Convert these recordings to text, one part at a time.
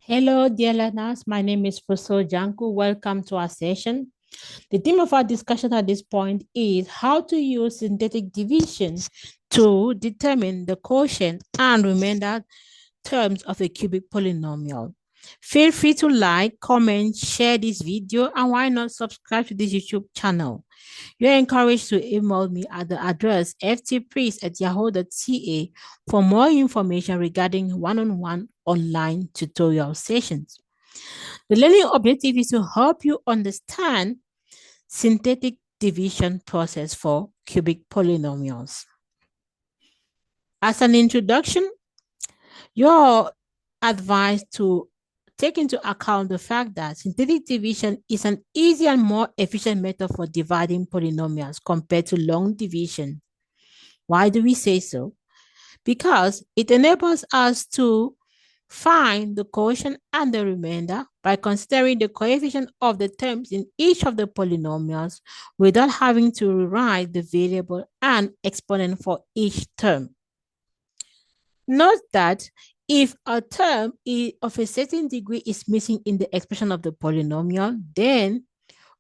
Hello, dear learners. My name is Professor Janku. Welcome to our session. The theme of our discussion at this point is how to use synthetic division to determine the quotient and remainder terms of a cubic polynomial. Feel free to like, comment, share this video, and why not subscribe to this YouTube channel. You're encouraged to email me at the address ftpriest@yahoo.ca for more information regarding one-on-one online tutorial sessions. The learning objective is to help you understand synthetic division process for cubic polynomials. As an introduction, you're advised to take into account the fact that synthetic division is an easier and more efficient method for dividing polynomials compared to long division. Why do we say so? Because it enables us to find the quotient and the remainder by considering the coefficient of the terms in each of the polynomials without having to rewrite the variable and exponent for each term. Note that if a term of a certain degree is missing in the expression of the polynomial, then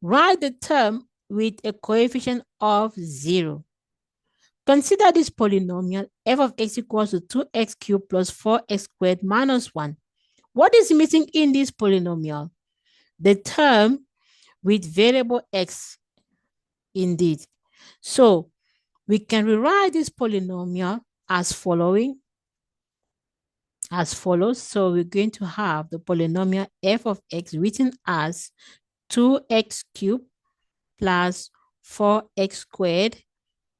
write the term with a coefficient of 0. Consider this polynomial f of x equals to 2x cubed plus 4x squared minus 1. What is missing in this polynomial? The term with variable x, indeed. So we can rewrite this polynomial as follows. So we're going to have the polynomial f of x written as 2x cubed plus 4x squared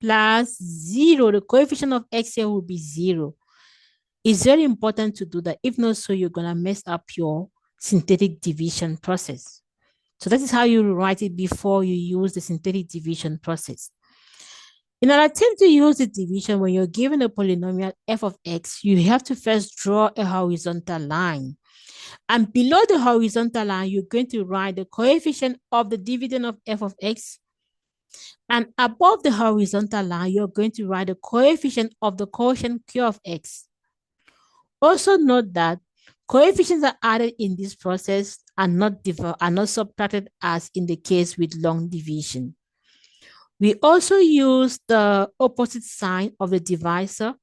plus 0. The coefficient of x here will be 0. It's very important to do that. If not so, you're going to mess up your synthetic division process. So that is how you write it before you use the synthetic division process. In an attempt to use the division when you're given a polynomial f of x, you have to first draw a horizontal line. And below the horizontal line, you're going to write the coefficient of the dividend of f of x. And above the horizontal line, you're going to write the coefficient of the quotient q of x. Also note that coefficients are added in this process and not subtracted as in the case with long division. We also use the opposite sign of the divisor.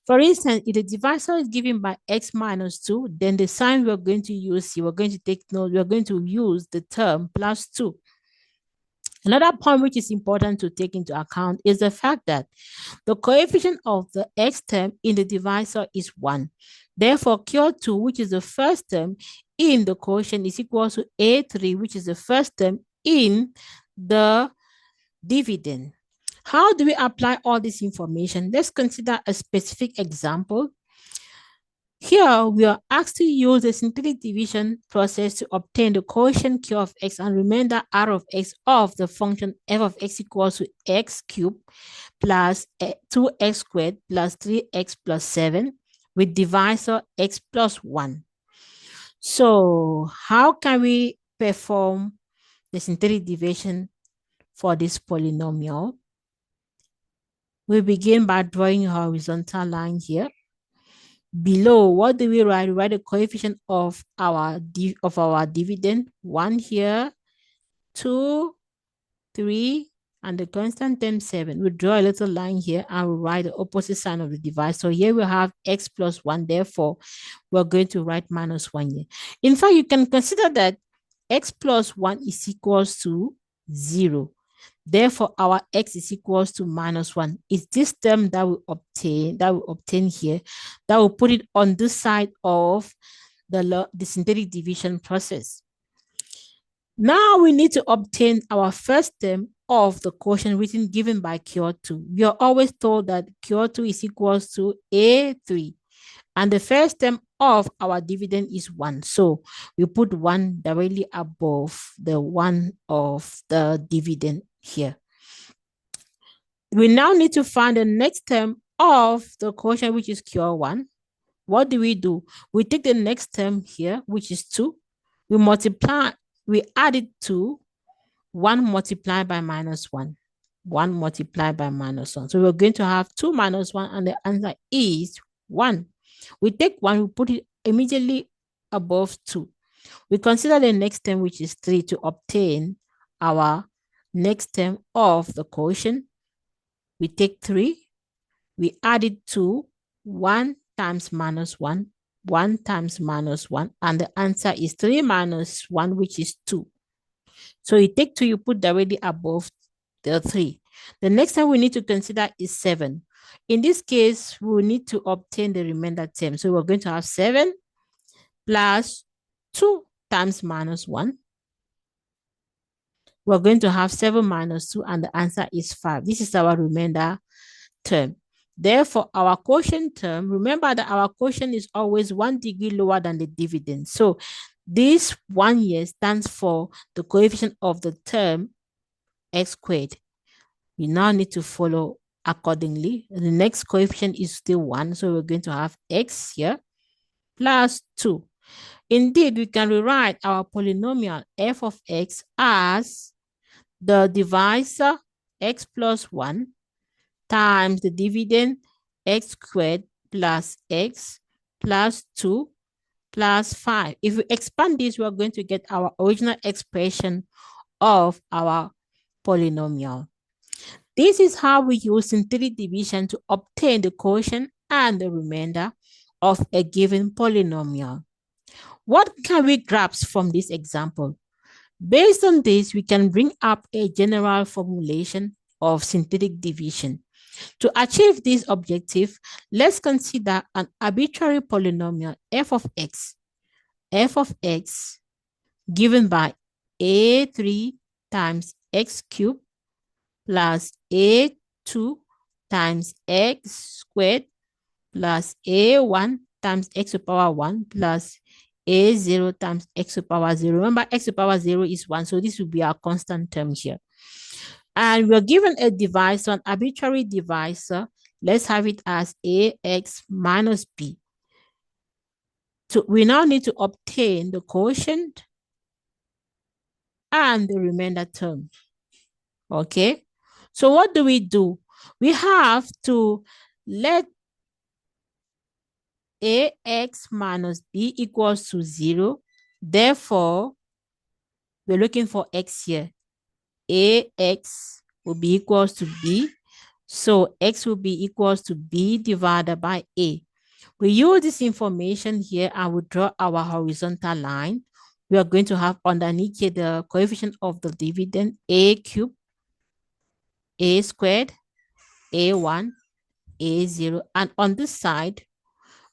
For instance, if the divisor is given by x minus 2, then the sign we're going to use here, we're going to use the term plus 2. Another point which is important to take into account is the fact that the coefficient of the x term in the divisor is 1. Therefore, Q2, which is the first term in the quotient, is equal to A3, which is the first term in the dividend. How do we apply all this information? Let's consider a specific example. Here, we are asked to use the synthetic division process to obtain the quotient q of x and remainder r of x of the function f of x equals to x cubed plus 2x squared plus 3x plus 7 with divisor x plus 1. So how can we perform the synthetic division for this polynomial? We begin by drawing a horizontal line here. Below, what do we write? We write the coefficient of our dividend. 1 here, 2, 3, and the constant term 7. We draw a little line here and we write the opposite sign of the divisor. So here we have x plus 1. Therefore, we're going to write minus 1 here. In fact, you can consider that x plus 1 is equals to 0. Therefore, our x is equals to minus 1. It's this term that we obtain here, that will put it on this side of the synthetic division process. Now we need to obtain our first term of the quotient written given by Q2. We are always told that Q2 is equals to A3. And the first term of our dividend is 1. So we put 1 directly above the 1 of the dividend here. We now need to find the next term of the quotient, which is Q1. What do? We take the next term here, which is 2. We add it to 1 multiplied by minus 1. 1 multiplied by minus 1. So we're going to have 2 minus 1, and the answer is 1. We take 1, we put it immediately above 2. We consider the next term, which is 3, to obtain our next term of the quotient. We take 3, we add it to 1 times minus 1, 1 times minus 1, and the answer is 3 minus 1, which is 2. So you take 2, you put directly above the 3. The next time we need to consider is 7. In this case, we will need to obtain the remainder term. So we're going to have 7 plus 2 times minus 1. We're going to have 7 minus 2, and the answer is 5. This is our remainder term. Therefore, our quotient term, remember that our quotient is always 1 degree lower than the dividend. So this 1 here stands for the coefficient of the term x squared. We now need to follow accordingly. The next coefficient is still 1, so we're going to have x here plus 2. Indeed, we can rewrite our polynomial f of x as the divisor x plus 1 times the dividend x squared plus x plus 2 plus 5. If we expand this, we're going to get our original expression of our polynomial. This is how we use synthetic division to obtain the quotient and the remainder of a given polynomial. What can we grasp from this example? Based on this, we can bring up a general formulation of synthetic division. To achieve this objective, let's consider an arbitrary polynomial f of x given by a3 times x cubed plus a2 times x squared plus a1 times x to the power 1 plus a0 times x to the power 0. Remember, x to the power 0 is 1, so this will be our constant term here. And we're given a divisor, an arbitrary divisor. Let's have it as ax minus b. So we now need to obtain the quotient and the remainder term. Okay, so what do? We have to let ax minus b equals to 0. Therefore, we're looking for x here. Ax will be equals to b. So x will be equals to b divided by a. We use this information here and we draw our horizontal line. We are going to have underneath here the coefficient of the dividend a cubed, a squared, a1, a0. And on this side,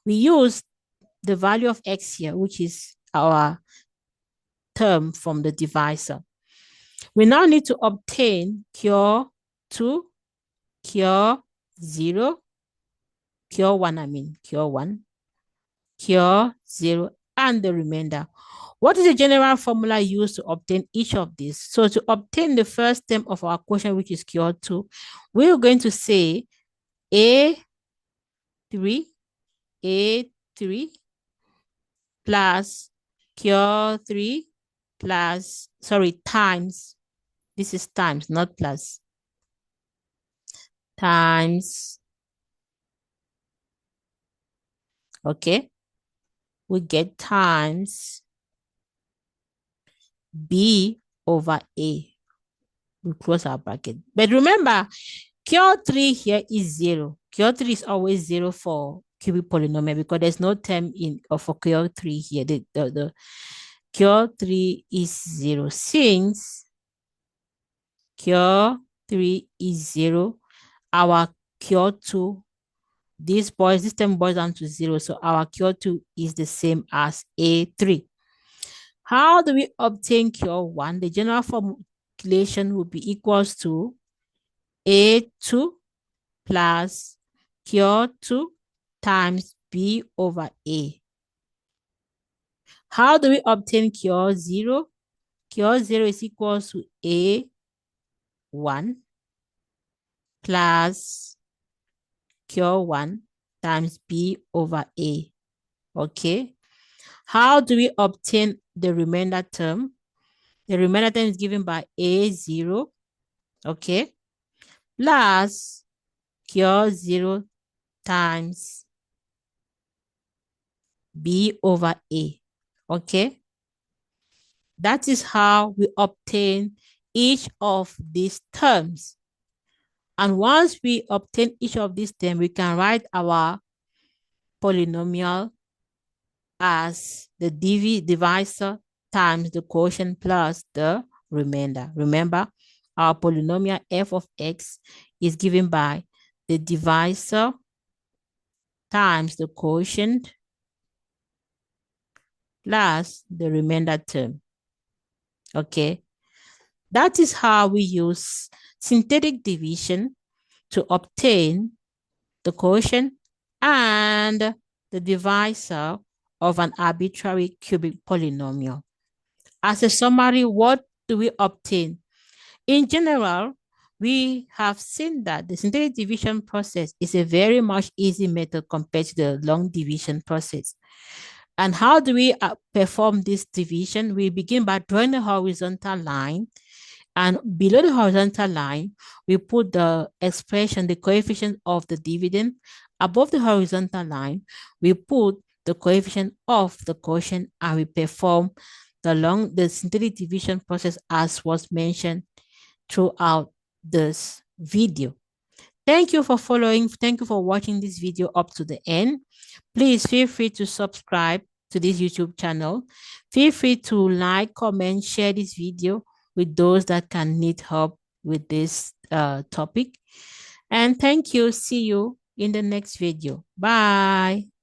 we use the value of x here, which is our term from the divisor. We now need to obtain cure 2, cure 0, cure 1, cure 0, and the remainder. What is the general formula used to obtain each of these? So to obtain the first term of our quotient, which is cure 2, we're going to say a3 plus cure 3 plus, times, this is times, not plus, times, okay, we get times b over a. We close our bracket. But remember, cure 3 here is 0. Cure 3 is always 0 for cubic polynomial because there's no term in for cure 3 here. The cure 3 is 0. Since cure 3 is 0, our cure 2, this term boils down to 0. So our cure 2 is the same as a3. How do we obtain cure 1? The general formulation will be equals to a2 plus cure 2 times b over a. How do we obtain cure 0? Cure 0 is equals to a1 plus cure 1 times b over a. Okay. How do we obtain the remainder term? The remainder term is given by a0, okay, plus cure 0 times b over a. Okay. That is how we obtain each of these terms. And once we obtain each of these terms, we can write our polynomial as the divisor times the quotient plus the remainder. Remember, our polynomial f of x is given by the divisor times the quotient plus the remainder term. Okay, that is how we use synthetic division to obtain the quotient and the divisor of an arbitrary cubic polynomial. As a summary, what do we obtain? In general, we have seen that the synthetic division process is a very much easy method compared to the long division process. And how do we perform this division? We begin by drawing a horizontal line, and below the horizontal line, we put the expression, the coefficient of the dividend. Above the horizontal line, we put the coefficient of the quotient, and we perform the synthetic division process as was mentioned throughout this video. Thank you for following. Thank you for watching this video up to the end. Please feel free to subscribe to this YouTube channel. Feel free to like, comment, share this video with those that can need help with this topic. And thank you. See you in the next video. Bye.